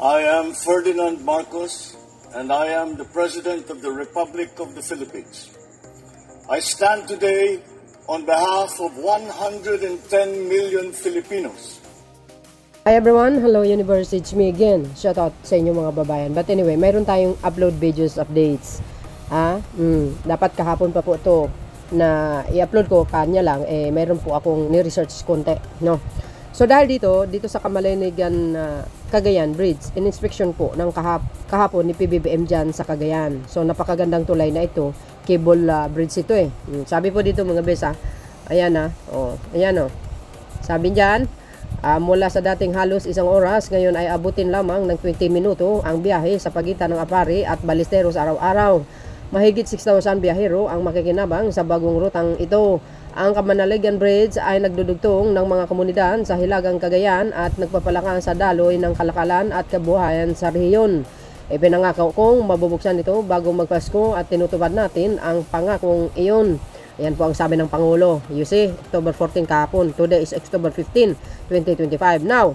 I am Ferdinand Marcos, and I am the President of the Republic of the Philippines. I stand today on behalf of 110 million Filipinos. Hi everyone, hello universe, it's me again. Shout out sa inyo mga babayan. But anyway, mayroon tayong upload videos updates. Dapat kahapon pa po ito na i-upload ko, kanya lang, mayroon po akong ni-research konti, no? So dahil dito sa Kamalanigan Cagayan Bridge, in-inspection po ng kahapon ni PBBM dyan sa Cagayan. So napakagandang tulay na ito, cable bridge ito Sabi po dito mga besa, ayan ayan sabi dyan, mula sa dating halos 1 oras, ngayon ay abutin lamang ng 20 minuto ang biyahe sa pagitan ng Apari at Ballesteros araw-araw. Mahigit 6,000 biyahero ang makikinabang sa bagong rutang ito. Ang Kamalanigan Bridge ay nagdudugtong ng mga komunidad sa Hilagang Cagayan at nagpapalakas sa daloy ng kalakalan at kabuhayan sa rehiyon. Ipinangako kong mabubuksan ito bago magpasko at tinutupad natin ang pangakong iyon. Yan po ang sabi ng Pangulo. You see, October 14 kahapon. Today is October 15, 2025. Now,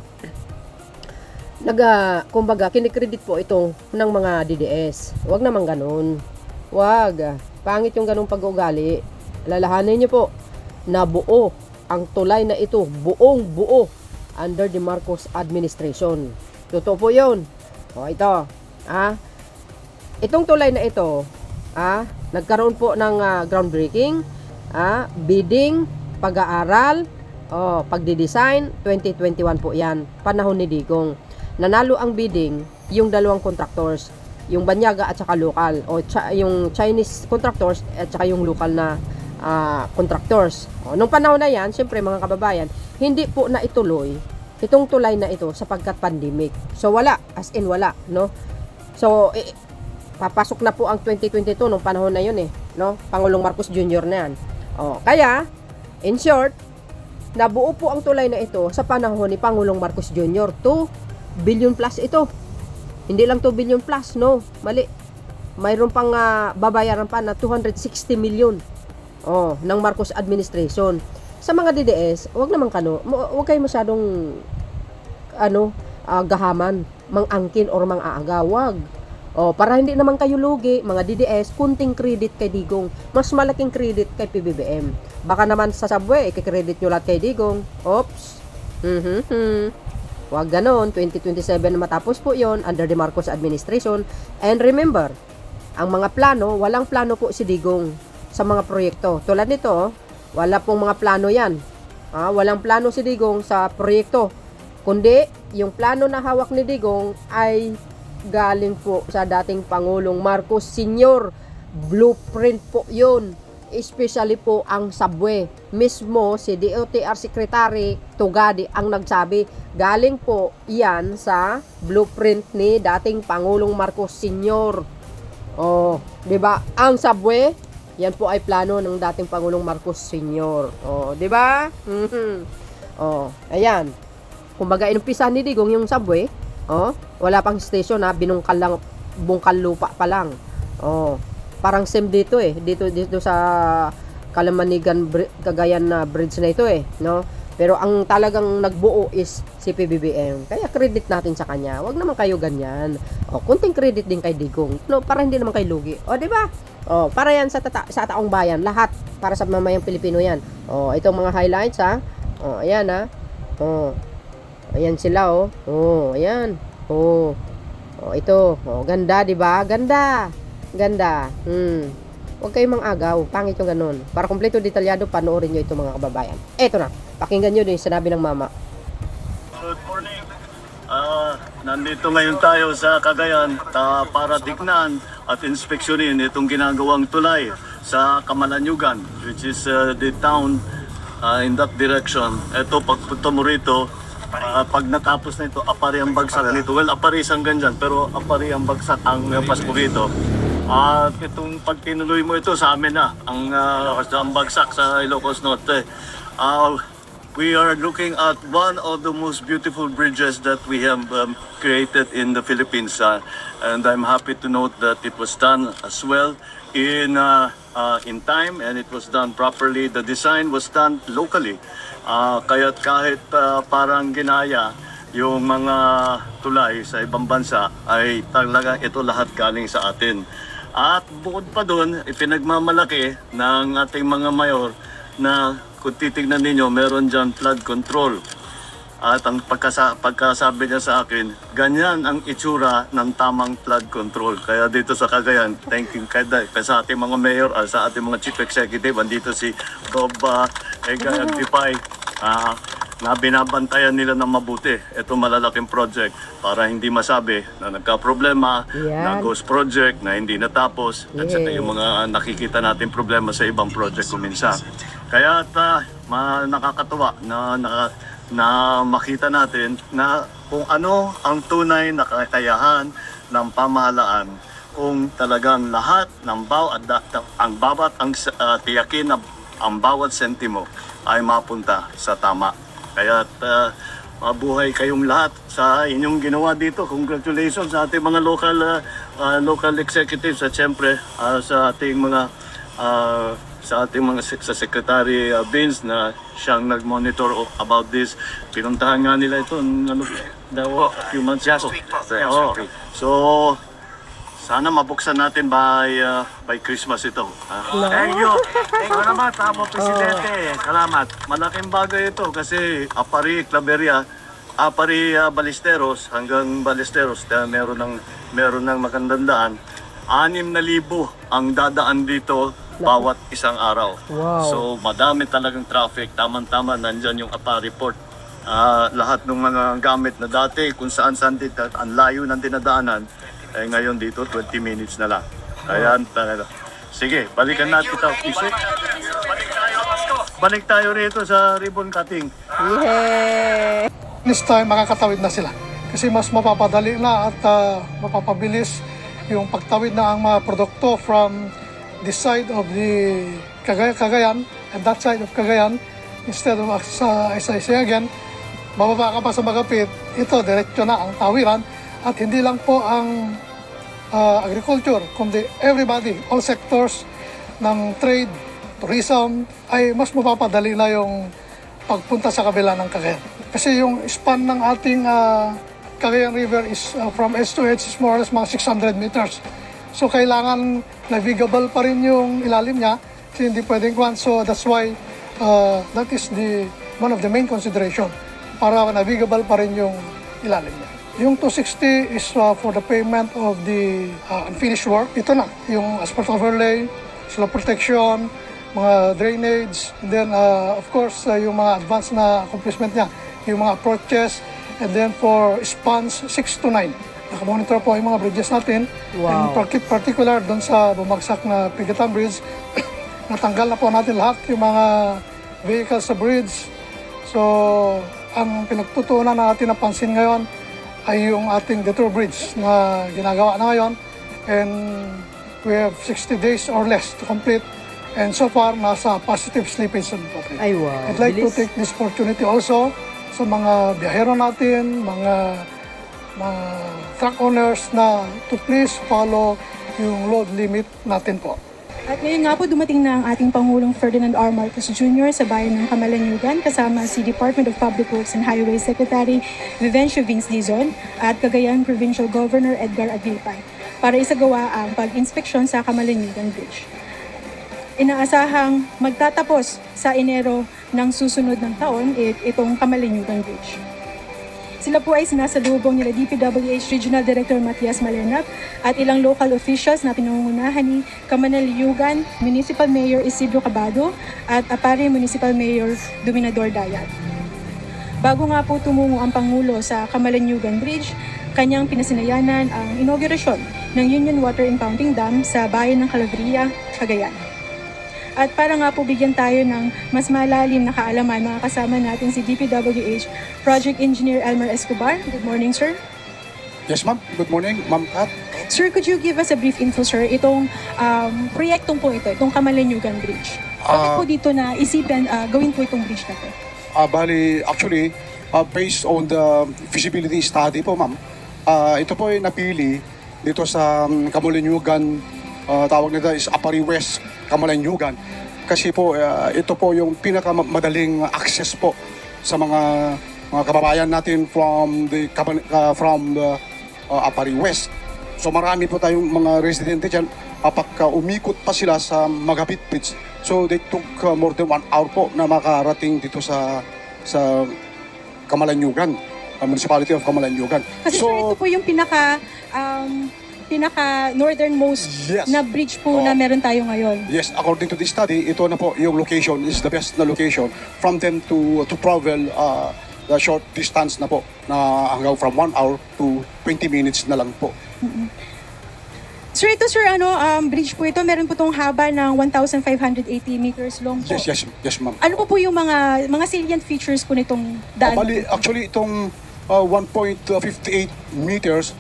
kumbaga, kinikredit po ito ng mga DDS. Huwag naman ganun. Huwag. Pangit yung ganung pag-uugali. Lalahanin niyo po na buo ang tulay na ito, buong buo under the Marcos administration. Totoo po yun. Ito itong tulay na ito nagkaroon po ng groundbreaking, bidding, pag-aaral, pagdidesign, 2021 po yan, panahon ni Digong. Nanalo ang bidding yung dalawang contractors, yung Banyaga at saka local, yung Chinese contractors at saka yung local na contractors. Nung panahon na yan, siyempre mga kababayan, hindi po na ituloy itong tulay na ito sapagkat pandemic. So wala, as in wala, no? So papasok na po ang 2022 nung panahon na yun no? Pangulong Marcos Jr. na yan. Kaya, in short, nabuo po ang tulay na ito sa panahon ni Pangulong Marcos Jr. 2 billion plus ito. Hindi lang 2 billion plus, no? Mali. Mayroon pang babayaran pa na 260 million. Ng Marcos administration. Sa mga DDS, wag kayo masyadong gahaman, mangangkin or mang-aaga, wag. Para hindi naman kayo lugi, mga DDS, kunting credit kay Digong, mas malaking credit kay PBBM. Baka naman sa subway, i-credit nyo lahat kay Digong. Oops. Wag ganon. 2027 matapos po yon under the Marcos administration. And remember, ang mga plano, walang plano po si Digong sa mga proyekto. Tulad nito, wala pong mga plano yan. Walang plano si Digong sa proyekto. Kundi, yung plano na hawak ni Digong ay galing po sa dating Pangulong Marcos Sr. Blueprint po yun. Especially po ang subway. Mismo si DOTR Secretary Tugadi ang nagsabi. Galing po yan sa blueprint ni dating Pangulong Marcos Sr. Diba? Ang subway, yan po ay plano ng dating Pangulong Marcos Sr. Di ba? Ayan. Kumbaga inumpisa ni Digong yung subway, wala pang station binungkal lang, bungkal lupa pa lang. Parang same dito dito sa Kamalanigan Cagayan na bridge na ito no? Pero ang talagang nagbuo is si PBBM. Kaya credit natin sa kanya. Wag naman kayo ganyan. Kunting credit din kay Digong. No, para hindi naman kayo lugi. Di ba? Para yan sa taong bayan, lahat para sa mamayang Pilipino yan. Itong mga highlights ayan ayan sila ayan. Ito, ganda, 'di ba? Ganda. Huwag kayong mang-agaw, pangit yung ganun. Para kumpleto detalyado, panoorin nyo ito mga kababayan. Eto na, pakinggan nyo din yung sinabi ng mama. Good morning. Nandito ngayon tayo sa Cagayan para tignan at inspeksyonin itong ginagawang tulay sa Kamalanigan, which is the town in that direction. Ito, pagpunta mo rito, pag natapos na ito, Apari ang bagsak nito. Well, Apari isang ganyan, pero Apari ang bagsak ang pasko rito. At itong pag tinuloy mo ito sa amin na, ang bagsak sa Ilocos Norte. We are looking at one of the most beautiful bridges that we have created in the Philippines. And I'm happy to note that it was done as well in time, and it was done properly. The design was done locally. Kahit parang ginaya yung mga tulay sa ibang bansa ay talaga ito lahat galing sa atin. At bukod pa doon, ipinagmamalaki ng ating mga mayor na kung titignan ninyo, meron dyan flood control. At ang pagkasabi niya sa akin, ganyan ang itsura ng tamang flood control. Kaya dito sa Cagayan, thank you kaya sa ating mga mayor, sa ating mga chief executive, andito si Bob Agtipay, na binabantayan nila ng mabuti itong malalaking project para hindi masabi na nagka-problema, na ghost project, na hindi natapos, at saka yung mga nakikita natin problema sa ibang project kuminsan. Kaya nakakatuwa na makita natin na kung ano ang tunay na kakayahan ng pamahalaan kung talagang lahat ng tiyakin na ang bawat sentimo ay mapunta sa tama. Kaya mabuhay kayong lahat sa inyong ginawa dito. Congratulations sa ating mga local executives at siyempre sa ating mga sa Secretary Vince na siyang nag-monitor about this. Pinuntahan nga nila ito few months ago. So sana mabuksan natin by Christmas ito. Thank you. Thank you naman, Tamo Presidente. Salamat. Malaking bagay ito kasi Apari, Claveria, Apari, Ballesteros hanggang Ballesteros, meron ng magandang daan. 6,000 ang dadaan dito bawat isang araw. Wow. So madami talagang traffic. Tama-tama nandyan yung Apari Port. Lahat ng mga gamit na dati kung saan-saan dito, ang layo ng dinadaanan, ngayon dito 20 minutes na lang. Kaya sige, balikan natin ito. Balik tayo rito sa ribbon cutting. Yeah! This time makakatawid na sila kasi mas mapapadali na at mapapabilis yung pagtawid na ang mga produkto from this side of the Cagayan and that side of Cagayan instead of sa SIC again. Bababa ka pa sa Magapit, ito diretso na ang tawiran at hindi lang po ang agriculture kundi everybody, all sectors ng trade, tourism ay mas mapapadali na yung pagpunta sa kabila ng Cagayan. Kasi yung span ng ating Cagayan River is from S to H is more or less mga 600 meters. So kailangan navigable pa rin yung ilalim niya kasi hindi pwedeng kuhan. So that's why that is one of the main consideration para navigable pa rin yung ilalim niya. Yung 260 is for the payment of the unfinished work. Ito na, yung asphalt overlay, slope protection, mga drainage, and then of course yung mga advanced na accomplishment niya, yung mga approaches, and then for spans 6 to 9. Nakamonitor po yung mga bridges natin. Wow. And particular doon sa bumagsak na Pigatan Bridge, natanggal na po natin lahat yung mga vehicles sa bridge. So, ang pinagtutuunan natin na pansin ngayon ay yung ating detour bridge na ginagawa na ngayon. And we have 60 days or less to complete. And so far, nasa positive slippage on po. Ay, wow. I'd like to Bilis. take this opportunity also sa mga biyahero natin, mga truck owners na to please follow yung load limit natin po. At ngayon nga po dumating na ang ating Pangulong Ferdinand R. Marcos Jr. sa bayan ng Camalaniugan kasama si Department of Public Works and Highways Secretary Vivencio Vince Dizon at Cagayan Provincial Governor Edgar Aguilpay para isagawa ang pag-inspeksyon sa Camalaniugan Bridge. Inaasahang magtatapos sa Enero ng susunod ng taon itong Camalaniugan Bridge. Sila po ay sinasalubong nila DPWH Regional Director Matias Malenap at ilang local officials na pinangungunahan ni Camalaniugan Municipal Mayor Isidro Cabado at Apari Municipal Mayor Dominador Dayat. Bago nga po tumungo ang Pangulo sa Camalaniugan Bridge, kanyang pinasinayanan ang inaugurasyon ng Union Water Impounding Dam sa bayan ng Calabria, Cagayan. At para nga po bigyan tayo ng mas malalim na kaalaman, mga kasama natin si DPWH Project Engineer Elmer Escobar. Good morning, sir. Yes, ma'am. Good morning, ma'am Kat. Sir, could you give us a brief info, sir, itong proyektong po ito, itong Camalaniugan Bridge? Bakit po dito na isipin gawin po itong bridge na ito? Bali, actually, based on the feasibility study po, ma'am, ito po ay napili dito sa Camalaniugan, tawag nila is Apari West Camalaniugan. Kasi po, ito po yung pinakamadaling access po sa mga mga kababayan natin from the Apari West. So marami po tayong mga residente dyan. Pagka umikot pa sila sa Magapit Bridge, so they took more than 1 hour po na makarating dito sa Camalanyugan, Municipality of Camalanyugan. Kasi sir, ito po yung pinaka northernmost Yes. na bridge po na meron tayo ngayon. Yes, according to this study, ito na po yung location is the best na location from them to travel the short distance na po na hanggang from 1 hour to 20 minutes na lang po. Sir, ito sir, bridge po ito, meron po itong haba ng 1,580 meters long po. Yes, ma'am. Ano po yung mga salient features po nitong daan? Bali, actually, itong 1.58 meters,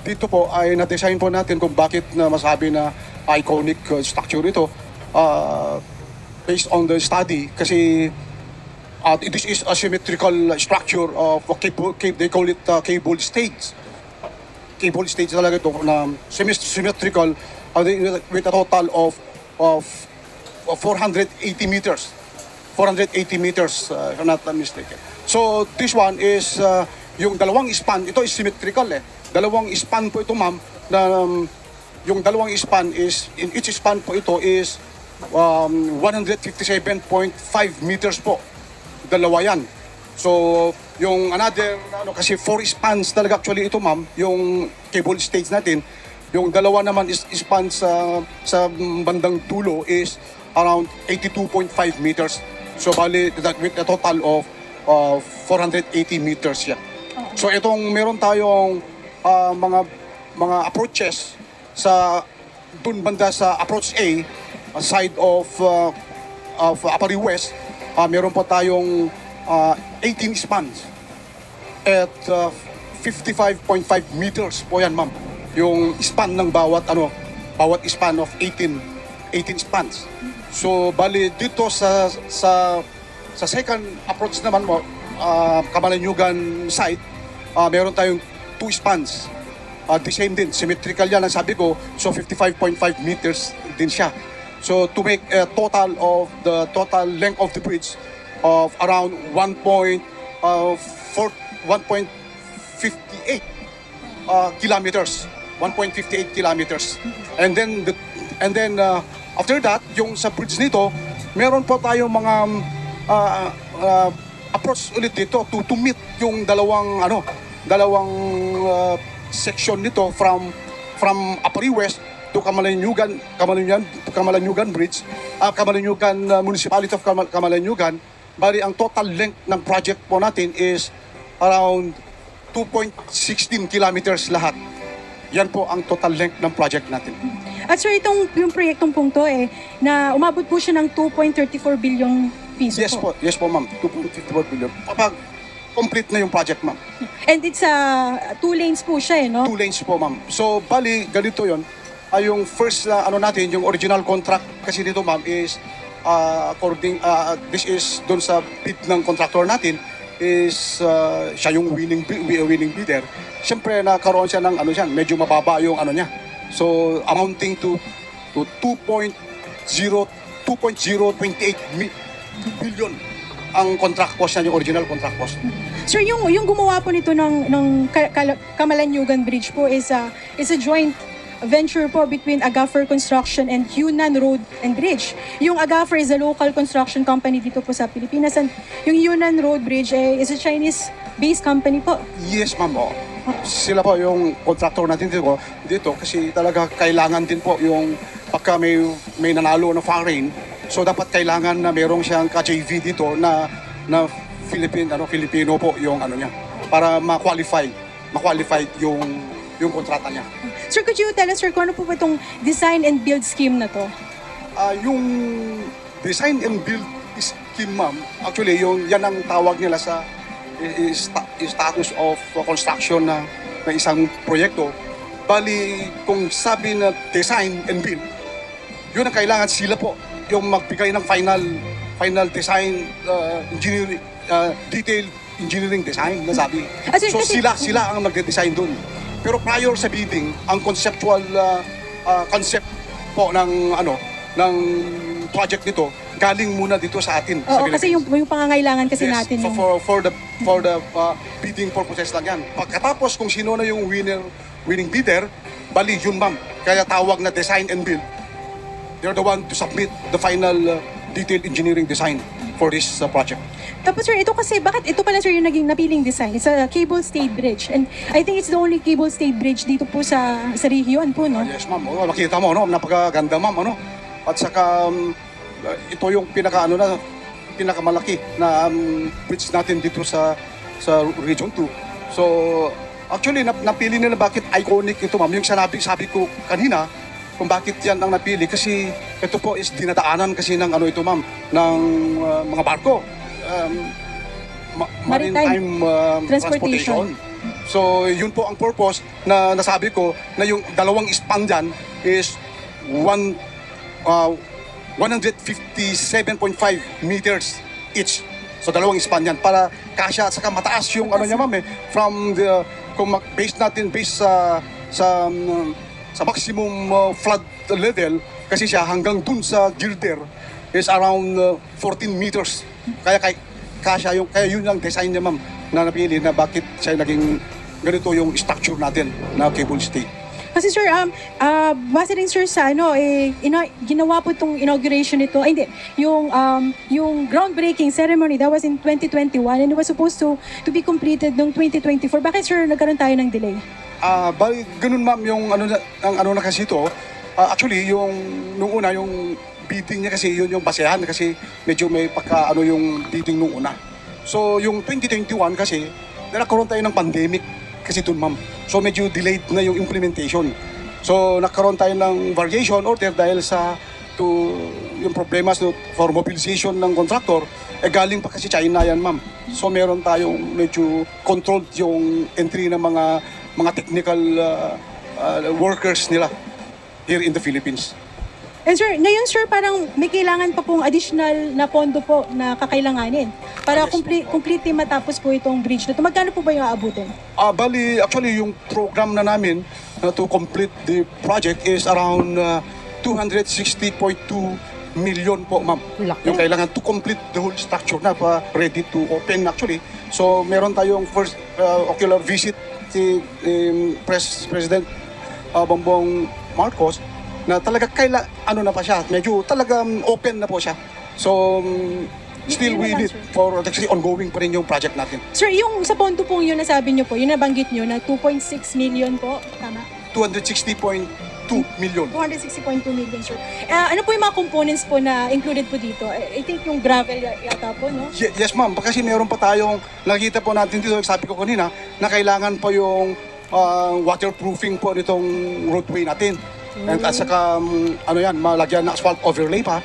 dito po ay na-design po natin kung bakit na masabi na iconic structure ito based on the study kasi this is a symmetrical structure of they call it cable stage. Cable stage talaga ito na symmetrical with a total of 480 meters. 480 meters, if I'm not mistaken. So this one is yung dalawang span, ito is symmetrical Dalawang span po ito ma'am, na yung dalawang span is, in each span po ito is 157.5 meters po. Dalawa yan. So, yung another, kasi 4 spans talaga actually ito ma'am, yung cable stage natin. Yung dalawa naman is span sa bandang dulo is around 82.5 meters. So, bali, with a total of 480 meters yan. So, itong meron tayong mga approaches sa dun banda sa approach A, side of Apari West, meron pa tayong 18 spans at 55.5 meters po yan ma'am. Yung span ng bawat span of 18 spans. So bali dito sa second approach naman mo, Camalanyugan side, meron tayong 2 spans. The same din, symmetrical yan ang sabi ko, so 55.5 meters din siya. So to make a total of the total length of the bridge of around 1.58 kilometers. 1.58 kilometers. And then after that, yung sa bridge nito, meron po tayong mga approach ulit dito to meet yung dalawang section nito from Apari West to Camalanyugan Bridge, Camalanyugan Municipality of Camalanyugan. Bali ang total length ng project po natin is around 2.16 kilometers lahat. Yan po ang total length ng project natin. At sir, yung proyektong pong to na umabot po siya ng 2.34 billion piso po. Yes po ma'am, 2.54 billion. Kapag complete na yung project ma'am. And it's 2 lanes po siya no? 2 lanes po ma'am. So bali, ganito yon. Yung first na natin, yung original contract kasi dito ma'am is this is doon sa bid ng contractor natin is siya yung winning bidder. Siyempre nakaroon siya ng medyo mababa yung niya. So amounting to 2.028 billion ang contract cost niya, yung original contract cost. Sir, yung gumawa po nito ng Camalanyugan Bridge po is a joint venture po between Agafor Construction and Yunnan Road and Bridge. Yung Agafor is a local construction company dito po sa Pilipinas, and yung Yunnan Road Bridge is a Chinese-based company po. Yes, ma'am. Sila po yung contractor natin dito kasi talaga kailangan din po yung pagka may nanalo na foreign, so dapat kailangan na merong siyang ka-JV dito na Filipino po yung niya para ma-qualify yung kontrata niya. Sir, could you tell us, sir, kung ano po ba itong design and build scheme na to? Yung design and build scheme, ma'am, actually, yan ang tawag nila sa status of construction na isang proyekto. Bali, kung sabi na design and build, yun ang kailangan sila po yung magbigay ng final design, engineering, detailed engineering design na sabi. So sila ang magde-design dun. Pero prior sa bidding, ang conceptual concept po ng project nito galing muna dito sa atin. Oo, kasi yung pangangailangan kasi Yes, natin so yung... for the bidding purposes lang yan. Pagkatapos kung sino na yung winning bidder, bali yun ma'am. Kaya tawag na design and build. They're the one to submit the final detailed engineering design for this project. Tapos sir, ito kasi, bakit ito pala sir yung naging napiling design? It's a cable-stayed bridge. And I think it's the only cable-stayed bridge dito po sa region po, no? Yes ma'am, makita mo, no? Napakaganda ma'am, ano? At saka ito yung pinakamalaki na bridge natin dito sa Region 2. So actually napili nila bakit iconic ito ma'am. Yung sabi ko kanina kung bakit yan ang napili kasi ito po is dinadaanan kasi ng ano ito ma'am ng mga barko. Maritime transportation. So yun po ang purpose na nasabi ko na yung dalawang span dyan is 157.5 meters each. So dalawang span yan para kasya at saka mataas yung ano niya ma'am from the based sa maximum flood level kasi siya hanggang dun sa girder is around 14 meters. Kaya yun ang design niya ma'am na napili na bakit siya naging ganito yung structure natin na cable stay. Kasi sir, base rin sir sa ginawa po itong inauguration nito, yung groundbreaking ceremony, that was in 2021 and it was supposed to be completed noong 2024. Bakit sir nagkaroon tayo ng delay? Ganun ma'am yung ano na kasi ito. Actually, nung una, yung bidding niya kasi yun yung basehan kasi medyo may yung bidding nung una. So yung 2021 kasi, nagkaroon tayo ng pandemic kasi dun ma'am. So medyo delayed na yung implementation. So nagkaroon tayo ng variation order dahil yung problema for mobilization ng contractor, galing pa kasi China yan ma'am. So meron tayong medyo controlled yung entry ng mga technical workers nila here in the Philippines. And sir, ngayon sir, parang may kailangan pa pong additional na pondo po na kakailanganin para completely matapos po itong bridge na ito. Magkano po ba yung aabutin? Bali, actually, yung program na namin to complete the project is around 260.2 million po, ma'am. Laki. Yung kailangan to complete the whole structure na ready to open actually. So, meron tayong first ocular visit si President Bongbong Marcos na talaga ano na pa siya, medyo talagang open na po siya. So, still we need for actually ongoing pa rin yung project natin. Sir, yung sa pondo po yun nasabi niyo po, yung nabanggit niyo na 2.6 million po, tama? 260.2 million. 260.2 million, sir. Ano po yung mga components po na included po dito? I think yung gravel yata po, no? Yes, ma'am. Kasi meron pa tayong, nakita po natin dito, sabi ko kanina, na kailangan pa yung waterproofing po nitong roadway natin. At saka, malagyan na asphalt overlay pa.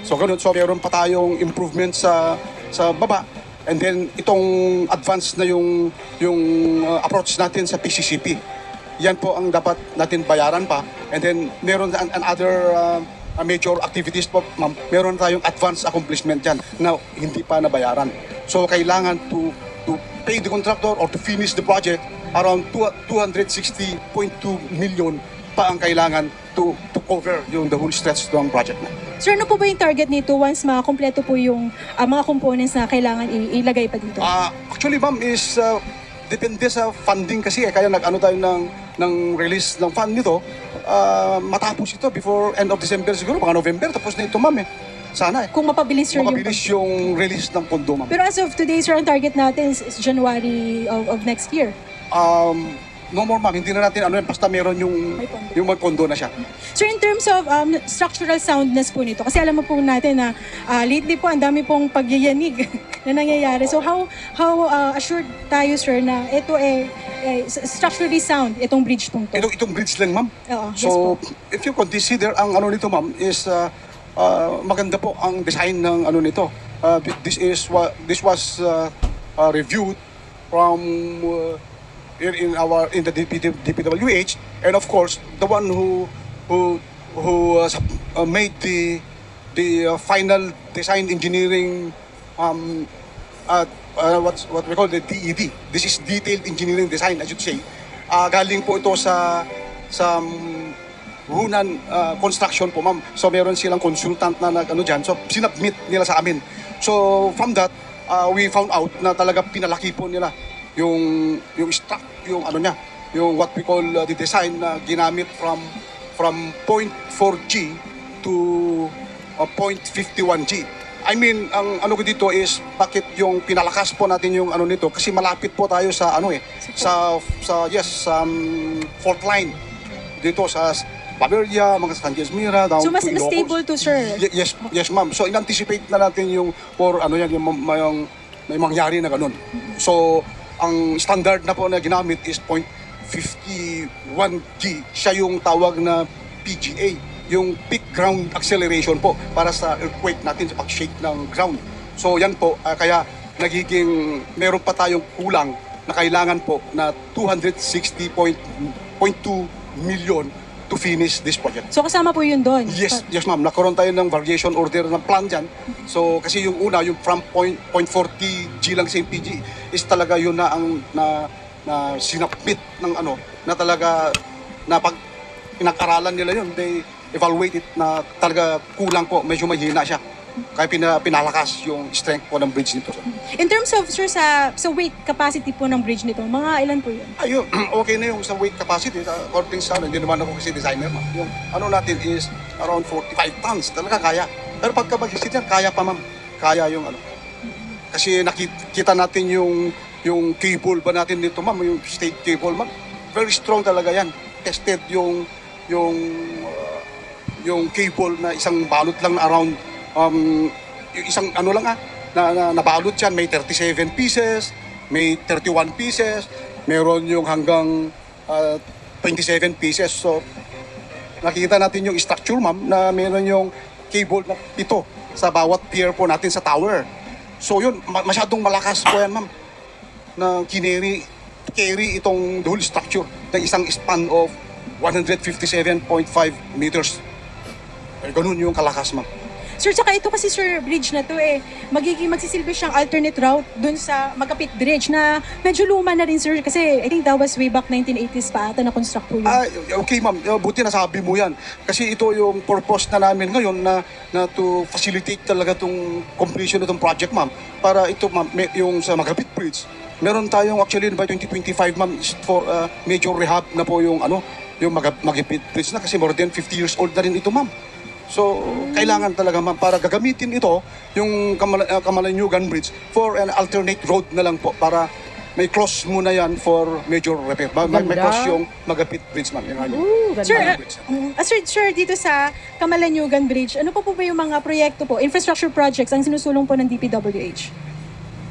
So, ganun. So, meron pa tayong improvement sa baba. And then, itong advance na yung approach natin sa PCCP. Yan po ang dapat natin bayaran pa. And then, meron another major activities po, ma'am. Meron tayong advance accomplishment dyan na hindi pa nabayaran. So, kailangan to pay the contractor or to finish the project around 260.2 million pa ang kailangan to cover yung the whole stretch ng project na. Sir, ano po ba yung target nito once makakompleto po yung mga components na kailangan ilagay pa dito? Actually, ma'am, is depende sa funding kasi kaya nag-ano tayo ng release ng fund nito. Matapos ito before end of December siguro, mga November, tapos na ito, ma'am Sana Kung mapabilis sir yung release ng pondo, ma'am. Pero as of today, sir, ang target natin is January of next year. No more, ma'am. Hindi na natin basta meron yung may pondo na siya. So in terms of structural soundness po nito, kasi alam mo po natin na lately po ang dami pong pagyayanig na nangyayari. So how assured tayo, sir, na ito structurally sound itong bridge pong to? Itong bridge lang, ma'am. Oo, So if you consider ang nito, ma'am, is maganda po ang design ng nito. This was reviewed from in the DPWH, and of course the one who made the final design engineering what we call the DED. This is detailed engineering design, I should say. Galing po ito sa Hunan Construction po, ma'am. So meron silang consultant na ano dyan. So sinubmit nila sa amin. So from that, we found out na talaga pinalaki po nila yung yung ano niya, yung what we call the design na ginamit from 0.4G to 0.51G. I mean, ang ano ko dito is bakit yung pinalakas po natin yung ano nito kasi malapit po tayo sa ano sa fault line dito sa Bavaria, mga San Mira, down So mas to Ilocos. stable to, sir. Yes ma'am. So in-anticipate na natin yung for ano yan yung may mangyari na ganun. So ang standard na po na ginamit is 0.51G. Siya yung tawag na PGA, yung peak ground acceleration po para sa earthquake natin sa pag-shake ng ground. So yan po, kaya nagiging meron pa tayong kulang na kailangan po na 260.2 million to finish this project. So kasama po yun doon? Yes ma'am. Nakaroon tayo ng variation order ng plan dyan. So kasi yung una, yung from 0.40G lang sa PG is talaga yun na ang na sinapit ng ano, na talaga na pag pinag-aralan nila yun, they evaluate it na talaga kulang po, medyo mahina siya. Kaya pinalakas yung strength po ng bridge nito. In terms of, sir, sa weight capacity po ng bridge nito, mga ilan po yun? Ayun, okay na yung sa weight capacity. According sa ano, hindi naman ako kasi designer. Yung ano natin is around 45 tons. Talaga kaya. Pero pagka mag-sit yan, kaya pa ma'am. Kaya yung ano. Kasi nakita natin yung cable ba natin dito ma'am, yung state cable ma'am. Very strong talaga yan. Tested yung cable na isang balot lang na around yung isang ano lang na nabalot yan, may 37 pieces, may 31 pieces, meron yung hanggang 27 pieces. So nakikita natin yung structure ma'am na meron yung cable na ito sa bawat pier po natin sa tower. So yun, masyadong malakas po yan ma'am na carry itong the whole structure ng isang span of 157.5 meters. Ganun yung kalakas ma'am. Sir, tsaka ito kasi, sir, bridge na to magsisilbi siyang alternate route dun sa Magapit Bridge na medyo luma na rin, sir, kasi I think that was way back 1980s pa ata na-construct po yun. Okay ma'am, buti nasabi mo yan. Kasi ito yung purpose na namin ngayon na to facilitate talaga itong completion itong project ma'am. Para ito ma'am, yung sa Magapit Bridge, meron tayong actually by 2025 ma'am for major rehab na po yung Magapit Bridge na kasi more than 50 years old na rin ito ma'am. So, kailangan talaga ma'am para gagamitin ito, yung Camalaniugan Bridge, for an alternate road na lang po para may cross muna yan for major repair. May cross yung Magapit Bridge ma'am. Sir, sir, dito sa Camalaniugan Bridge, ano po ba yung mga proyekto po, infrastructure projects ang sinusulong po ng DPWH?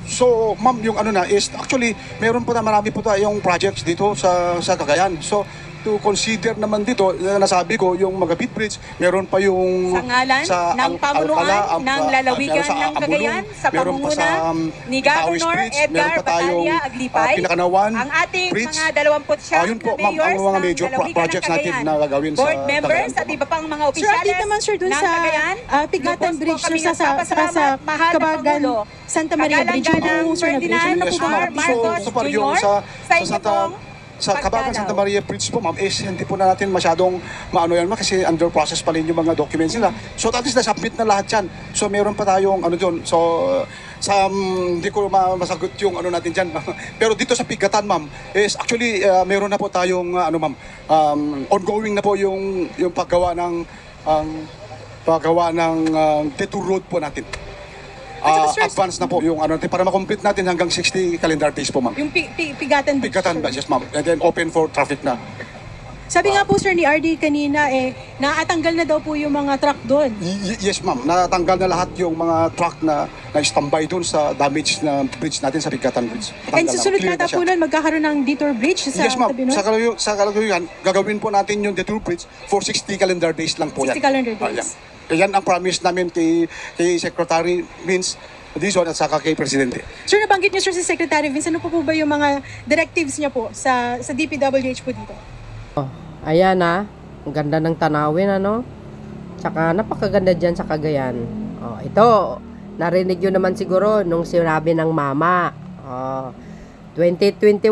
So, ma'am, yung ano na is, actually, meron po marami po tayong projects dito sa Cagayan. So, to consider naman dito, nasabi ko, yung Magapit Bridge, meron pa yung sa ngalan ng pamunuan ng lalawigan ng Cagayan sa pamumuno ni Governor Edgar Batalla Aglipay, ang ating mga 29 ayun po, ma'am, ang mga major projects natin na gagawin sa board members at iba pang mga Sir, opisyales update naman, sir, dun ng sa Cagayan. Pigatan Bridge, sir, sa Kabagan, Santa Maria Bridge. Ng Ferdinand R. Marcos Jr. sa inyo pong sa Kabagan Santa Maria Bridge po ma'am, hindi po na natin masyadong maano yan kasi under process pa rin yung mga documents nila. So at least na-submit na lahat yan. So meron pa tayong ano dyan. So hindi ko masagot yung ano natin dyan. Pero dito sa Pigatan ma'am, is actually meron na po tayong ongoing na po yung paggawa ng detour road po natin. Advance na po yung ano natin para ma-complete natin hanggang 60 calendar days po ma'am. Yung Pigatan Bridge. Pigatan ba? Yes ma'am. And then open for traffic na. Sabi nga po, sir, ni RD kanina, naatanggal na daw po yung mga truck doon. Yes ma'am. Natanggal na lahat yung mga truck na standby doon sa damage na bridge natin sa Pigatan Bridge. And susunod na po nun, magkakaroon ng detour bridge sa yes ma'am. tabi nun? Sa kalukuyan, gagawin po natin yung detour bridge for 60 calendar days lang po 60 yan. calendar days. Yan ang promise namin kay Secretary Vince Dizon at saka kay Presidente. Sir, nabanggit niyo, sir, si Secretary Vince, ano po ba yung mga directives niya po sa DPWH po dito? Ayan ang ganda ng tanawin Tsaka napakaganda dyan sa Cagayan. Ito, narinig nyo naman siguro nung sinabi ng mama. 2021,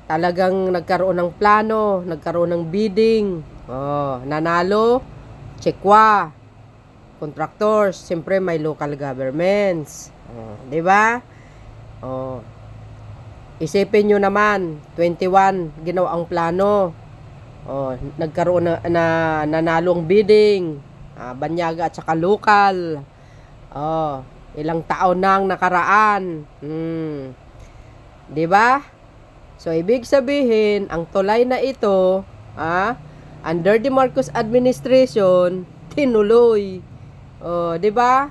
talagang nagkaroon ng plano, nagkaroon ng bidding. Nanalo, Chekwa, contractors, siyempre may local governments. 'Di ba? Isipin nyo naman, 21 ginawa ang plano. Nagkaroon na nanalo ang bidding. Banyaga at saka local. Ilang taon nang nakaraan. 'Di ba? So ibig sabihin, ang tulay na ito, under the Marcos administration, tinuloy. 'Di ba?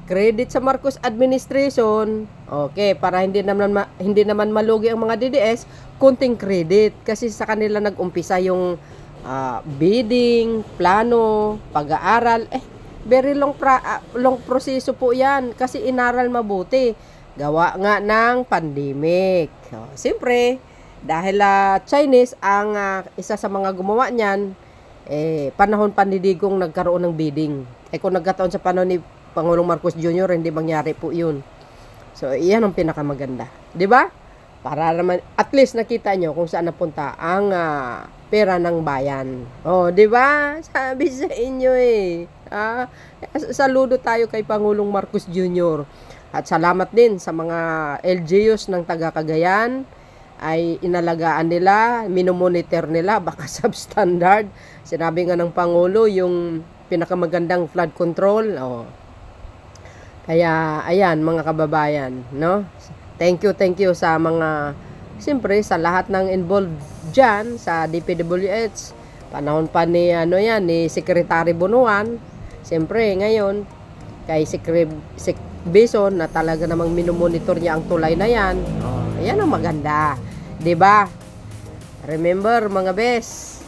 Credit sa Marcos administration. Okay, para hindi naman malugi ang mga DDS, kunting credit kasi sa kanila nag-umpisa yung bidding, plano, pag-aaral. Very long proseso po 'yan kasi inaral mabuti. Gawa nga ng pandemic. Siyempre, dahil Chinese ang isa sa mga gumawa niyan, panahon pa ni Digong nagkaroon ng bidding. Kung nagkataon sa panahon ni Pangulong Marcos Jr., hindi mangyari po yun. So, iyan ang pinakamaganda. 'Di ba? Para naman, at least nakita nyo kung saan napunta ang pera ng bayan. 'Di ba? Sabi sa inyo saludo tayo kay Pangulong Marcos Jr. At salamat din sa mga LGUs ng taga Cagayan. Ay inalagaan nila, minomonitor nila, baka substandard. Sinabi nga ng Pangulo yung pinakamagandang flood control. Kaya, ayan mga kababayan, no? Thank you sa mga, siyempre, sa lahat ng involved dyan, sa DPWH. Panahon pa ni, ni Secretary Bunuan. Siyempre, ngayon, kay Bison, na talaga namang minomonitor niya ang tulay na yan. Ayan ang maganda. 'Di ba? Remember, mga bes,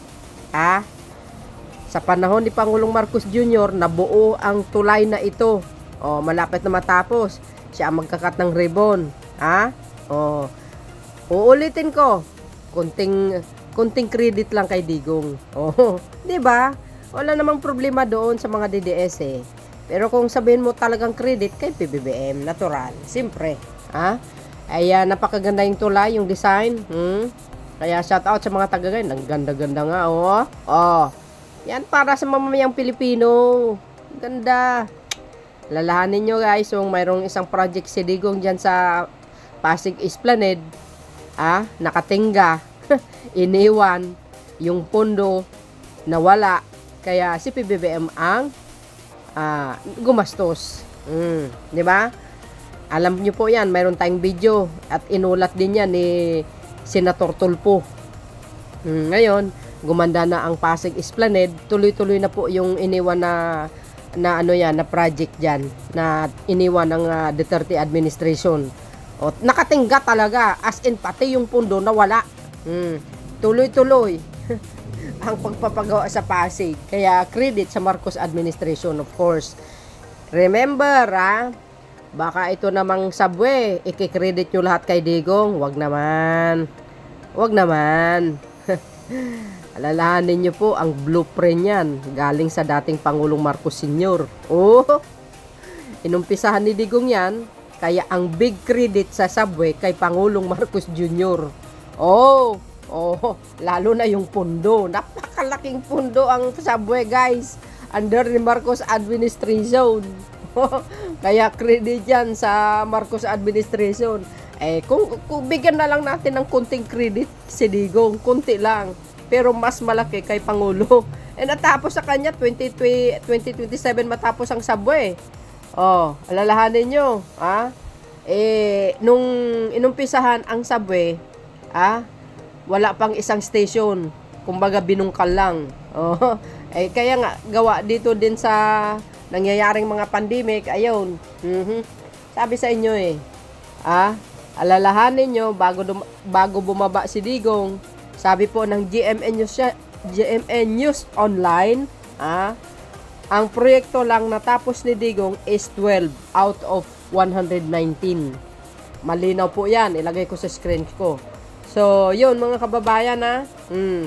sa panahon ni Pangulong Marcos Jr., nabuo ang tulay na ito. Malapit na matapos. Siya ang magkakat ng ribbon. Uulitin ko. Kunting credit lang kay Digong. 'Di ba? Wala namang problema doon sa mga DDS Pero kung sabihin mo talagang credit kay PBBM, natural, siyempre. Ay napakaganda yung tulay, yung design. Kaya shout out sa mga taga-Cagayan. Ang ganda-ganda nga, Yan para sa mamamayang Pilipino. Ganda. Lalahanin nyo guys, mayroong isang project si Digong dyan sa Pasig Esplanade. Nakatingga. Iniwan. Yung pondo nawala. Kaya si PBBM ang gumastos. 'Di ba? Alam niyo po 'yan, mayroon tayong video at inulat din 'yan ni Senator Tulfo. Ngayon, gumanda na ang Pasig Esplanade, tuloy-tuloy na po yung iniwan na project diyan na iniwan ng Duterte administration. Nakatingga talaga, as in pati yung pundo nawala. Tuloy-tuloy ang pagpapagawa sa Pasig. Kaya credit sa Marcos administration, of course. Remember, baka ito namang subway, ikikredit nyo lahat kay Digong. Wag naman. Alalahanin nyo po, ang blueprint yan galing sa dating Pangulong Marcos Sr. Inumpisahan ni Digong yan, kaya ang big credit sa subway kay Pangulong Marcos Jr. Lalo na yung pundo. Napakalaking pundo ang subway, guys. Under ni Marcos administration. Kaya credit yan sa Marcos administration. Kung bigyan na lang natin ng kunting credit si Digong, kunti lang. Pero mas malaki kay Pangulo. Natapos sa kanya, 2027 matapos ang subway. Alalahanin nyo. Nung inumpisahan ang subway, wala pang isang station. Kumbaga binungkal lang. Kaya nga, gawa dito din sa nangyayaring mga pandemic, ayun. Sabi sa inyo alalahanin nyo, bago bumaba si Digong, sabi po ng GMA News Online, ang proyekto lang natapos ni Digong is 12 out of 119. Malinaw po yan, ilagay ko sa screen ko. So, yun mga kababayan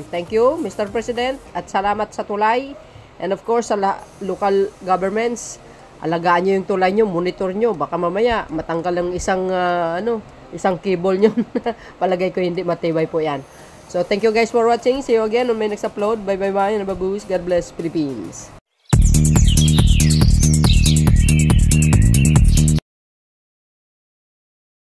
thank you, Mr. President, at salamat sa tulay. And of course, sa local governments, alagaan nyo yung tulay nyo, monitor nyo. Baka mamaya, matanggal ang isang, isang cable yun. Palagay ko hindi matibay po yan. So, thank you guys for watching. See you again on my next upload. Bye bye bye. Nababuhos. God bless Philippines.